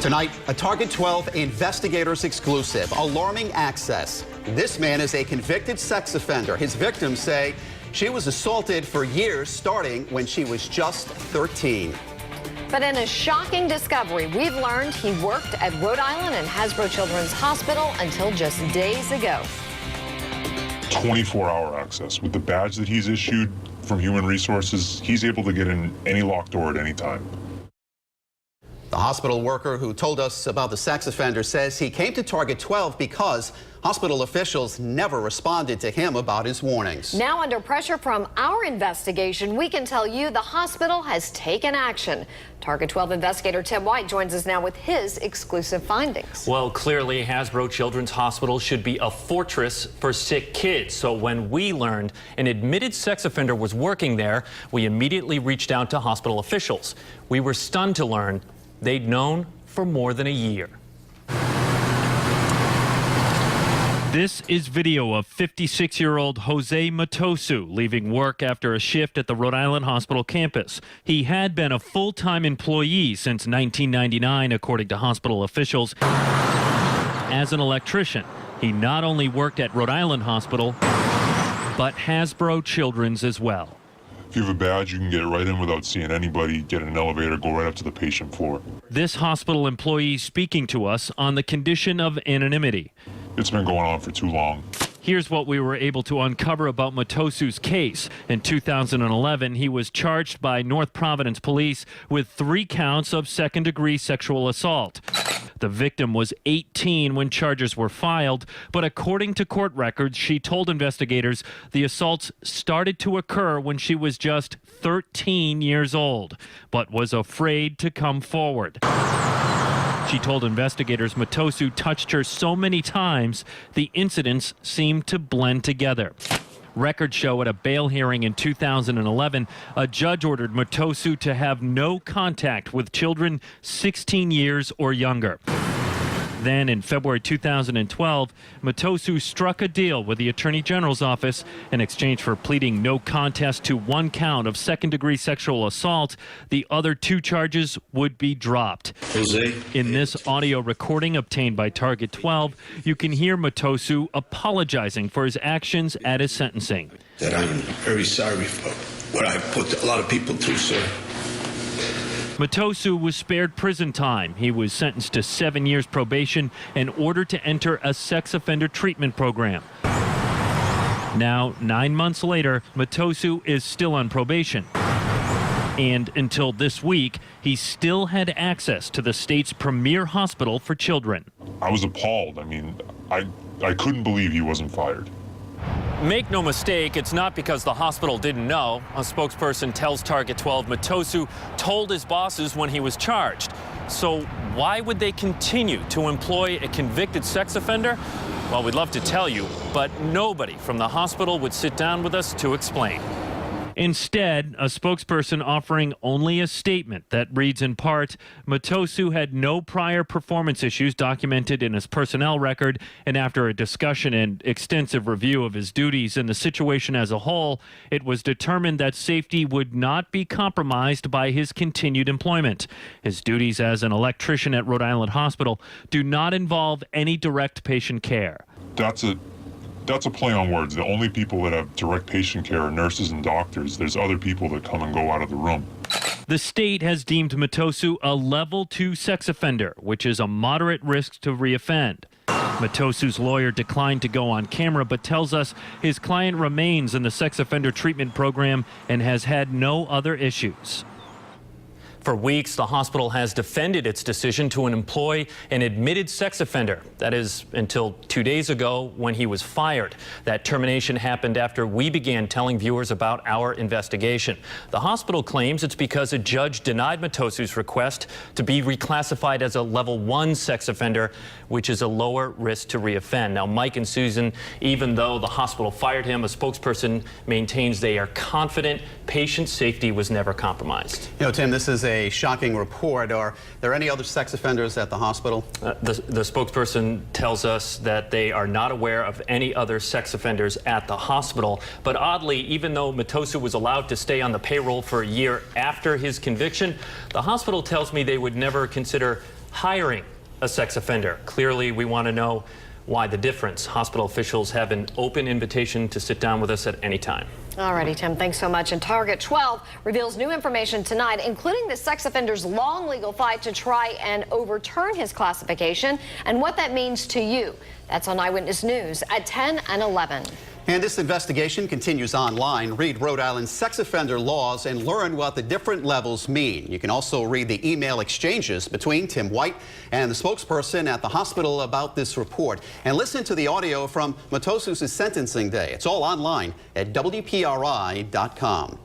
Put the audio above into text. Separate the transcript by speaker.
Speaker 1: Tonight, a Target 12 investigators exclusive, alarming access. This man is a convicted sex offender. His victims say she was assaulted for years, starting when she was just 13.
Speaker 2: But in a shocking discovery, we've learned he worked at Rhode Island and Hasbro Children's Hospital until just days ago.
Speaker 3: 24-hour access. With the badge that he's issued from Human Resources, he's able to get in any locked door at any time.
Speaker 1: The hospital worker who told us about the sex offender says he came to Target 12 because hospital officials never responded to him about his warnings.
Speaker 2: Now, under pressure from our investigation, we can tell you the hospital has taken action. Target 12 investigator Tim White joins us now with his exclusive findings.
Speaker 4: Well, clearly, Hasbro Children's Hospital should be a fortress for sick kids. So when we learned an admitted sex offender was working there, we immediately reached out to hospital officials. We were stunned to learn they'd known for more than a year.
Speaker 5: This is video of 56-year-old Jose Matosu leaving work after a shift at the Rhode Island Hospital campus. He had been a full-time employee since 1999, according to hospital officials. As an electrician, he not only worked at Rhode Island Hospital, but Hasbro Children's as well.
Speaker 3: If you have a badge, you can get right in without seeing anybody, get in an elevator, go right up to the patient floor.
Speaker 5: This hospital employee speaking to us on the condition of anonymity.
Speaker 3: It's been going on for too long.
Speaker 5: Here's what we were able to uncover about Matosu's case. In 2011, he was charged by North Providence police with 3 counts of second-degree sexual assault. The victim was 18 when charges were filed, but according to court records, she told investigators the assaults started to occur when she was just 13 years old, but was afraid to come forward. She told investigators Matosu touched her so many times, the incidents seemed to blend together. Records show at a bail hearing in 2011, a judge ordered Matosu to have no contact with children 16 years or younger. Then in February 2012, Matosu struck a deal with the Attorney General's office in exchange for pleading no contest to 1 count of second-degree sexual assault. The other 2 charges would be dropped.
Speaker 6: Jose.
Speaker 5: In this audio recording obtained by Target 12, you can hear Matosu apologizing for his actions at his sentencing.
Speaker 6: That I'm very sorry for what I put a lot of people through, sir.
Speaker 5: Matosu was spared prison time. He was sentenced to 7 years probation and ordered to enter a sex offender treatment program. Now, 9 months later, Matosu is still on probation. And until this week, he still had access to the state's premier hospital for children.
Speaker 3: I was appalled. I mean, I couldn't believe he wasn't fired.
Speaker 4: Make no mistake, it's not because the hospital didn't know. A spokesperson tells Target 12 Matosu told his bosses when he was charged. So why would they continue to employ a convicted sex offender? Well, we'd love to tell you, but nobody from the hospital would sit down with us to explain.
Speaker 5: Instead, a spokesperson offering only a statement that reads in part, Matosu had no prior performance issues documented in his personnel record, and after a discussion and extensive review of his duties and the situation as a whole, it was determined that safety would not be compromised by his continued employment. His duties as an electrician at Rhode Island Hospital do not involve any direct patient care.
Speaker 3: That's a play on words. The only people that have direct patient care are nurses and doctors. There's other people that come and go out of the room.
Speaker 5: The state has deemed Matosu a level 2 sex offender, which is a moderate risk to reoffend. Matosu's lawyer declined to go on camera, but tells us his client remains in the sex offender treatment program and has had no other issues.
Speaker 4: For weeks, the hospital has defended its decision to employ an admitted sex offender. That is, until 2 days ago when he was fired. That termination happened after we began telling viewers about our investigation. The hospital claims it's because a judge denied Matosu's request to be reclassified as a level 1 sex offender, which is a lower risk to reoffend. Now, Mike and Susan, even though the hospital fired him, a spokesperson maintains they are confident patient safety was never compromised.
Speaker 1: You know, Tim, this is a shocking report. Are there any other sex offenders at the hospital?
Speaker 4: The spokesperson tells us that they are not aware of any other sex offenders at the hospital. But oddly, even though Matosu was allowed to stay on the payroll for a year after his conviction, the hospital tells me they would never consider hiring a sex offender. Clearly, we want to know why the difference. Hospital officials have an open invitation to sit down with us at any time.
Speaker 2: Alrighty, Tim, thanks so much. And Target 12 reveals new information tonight, including the sex offender's long legal fight to try and overturn his classification and what that means to you. That's on Eyewitness News at 10 and 11.
Speaker 1: And this investigation continues online. Read Rhode Island's sex offender laws and learn what the different levels mean. You can also read the email exchanges between Tim White and the spokesperson at the hospital about this report. And listen to the audio from Matosu's sentencing day. It's all online at WPRI.com.